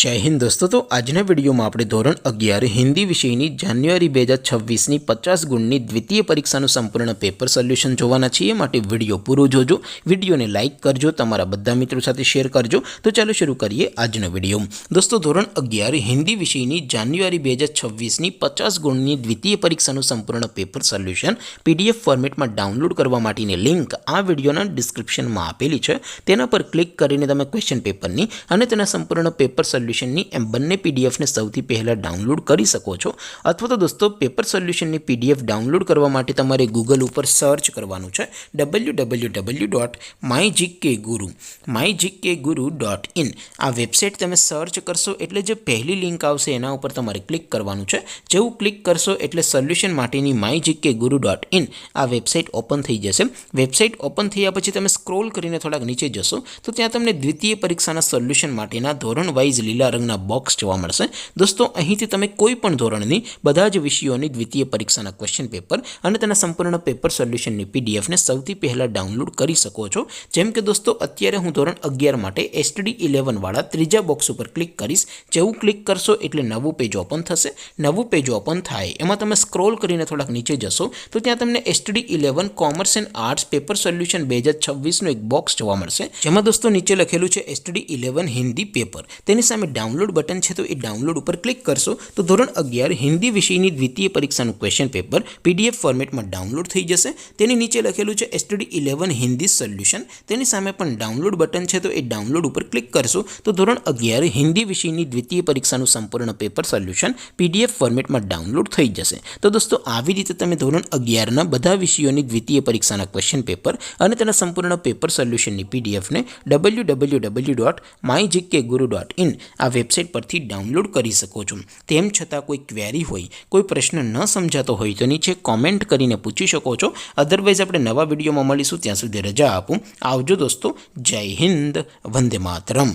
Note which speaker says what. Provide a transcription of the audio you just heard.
Speaker 1: जय हिंद दोस्तों। तो आजना विडियो में આપણે ધોરણ 11 હિન્દી વિષયની જાન્યુઆરી 2026ની 50 ગુણની દ્વિતીય પરીક્ષાનું સંપૂર્ણ પેપર સોલ્યુશન જોવાના છીએ। માટે વિડિયો પૂરો જોજો, વિડિયોને લાઈક કરજો, તમારા બધા મિત્રો સાથે શેર કરજો। તો ચાલો શરૂ કરીએ આજનો વિડિયો। દોસ્તો ધોરણ 11 હિન્દી વિષયની જાન્યુઆરી 2026ની 50 ગુણની દ્વિતીય પરીક્ષાનું સંપૂર્ણ પેપર સોલ્યુશન પીડીએફ ફોર્મેટમાં ડાઉનલોડ કરવા માટેની લિંક આ વિડિયોના ડિસ્ક્રિપ્શનમાં આપેલી છે। તેના પર ક્લિક કરીને તમે ક્વેશ્ચન પેપરની અને તેના સંપૂર્ણ પેપર સોલ્યુશનની એમ બંને પીડીએફને સૌથી પહેલાં ડાઉનલોડ કરી શકો છો। અથવા તો દોસ્તો પેપર સોલ્યુશનની પીડીએફ ડાઉનલોડ કરવા માટે તમારે ગૂગલ ઉપર સર્ચ કરવાનું છે www.mygkguru.in। આ વેબસાઇટ તમે સર્ચ કરશો એટલે જે પહેલી લિંક આવશે એના ઉપર તમારે ક્લિક કરવાનું છે। જેવું ક્લિક કરશો એટલે સોલ્યુશન માટેની mygkguru.in આ વેબસાઇટ ઓપન થઈ જશે। વેબસાઇટ ઓપન થયા પછી તમે સ્ક્રોલ કરીને થોડાક નીચે જશો તો ત્યાં તમને દ્વિતીય પરીક્ષાના સોલ્યુશન માટેના ધોરણ વાઇઝ લીલા રંગના બોક્સ જોવા મળશે। દોસ્તો અહીંથી તમે કોઈ પણ ધોરણની બધા જ વિષયોની દ્વિતીય પરીક્ષાના ક્વેશ્ચન પેપર અને તેના સંપૂર્ણ પેપર સોલ્યુશનની પીડીએફને સૌથી પહેલાં ડાઉનલોડ કરી શકો છો। જેમ કે દોસ્તો અત્યારે હું ધોરણ 11 માટે STD 11 વાળા ત્રીજા બોક્સ ઉપર ક્લિક કરીશ। જેવું ક્લિક કરશો એટલે નવું પેજ ઓપન થશે। નવું પેજ ઓપન થાય એમાં તમે સ્ક્રોલ કરીને થોડાક નીચે જશો તો ત્યાં તમને STD 11 commerce and arts paper solution 2026નું એક બોક્સ જોવા મળશે। જેમાં દોસ્તો નીચે લખેલું છે STD 11 હિન્દી પેપર। તેની સામે ડાઉનલોડ બટન છે તો એ ડાઉનલોડ ઉપર ક્લિક કરશો તો ધોરણ 11 હિન્દી વિષયની દ્વિતીય પરીક્ષાનું ક્વેશ્ચન પેપર પીડીએફ ફોર્મેટમાં ડાઉનલોડ થઈ જશે। તેની નીચે લખેલું છે STD 11 હિન્દી સોલ્યુશન। તેની સામે પણ ડાઉનલોડ બટન છે તો એ ડાઉનલોડ ઉપર ક્લિક કરશો તો ધોરણ 11 હિન્દી વિષયની દ્વિતીય પરીક્ષાનું સંપૂર્ણ પેપર સોલ્યુશન પીડીએફ ફોર્મેટમાં ડાઉનલોડ થઈ જશે। તો દોસ્તો આવી રીતે તમે ધોરણ 11ના બધા વિષયોની દ્વિતીય પરીક્ષાના ક્વેશ્ચન પેપર અને તેના સંપૂર્ણ પેપર સોલ્યુશનની પીડીએફને www.mygkguru.in આ વેબસાઇટ પરથી ડાઉનલોડ કરી શકો છો। તેમ છતાં કોઈ ક્વેરી હોય, કોઈ પ્રશ્ન ન સમજાતો હોય તો નીચે કોમેન્ટ કરીને પૂછી શકો છો। અધરવાઇઝ આપણે નવા વિડીયોમાં મળીશું, ત્યાં સુધી રજા આપું। આવજો દોસ્તો, જય હિન્દ, વંદે માતરમ।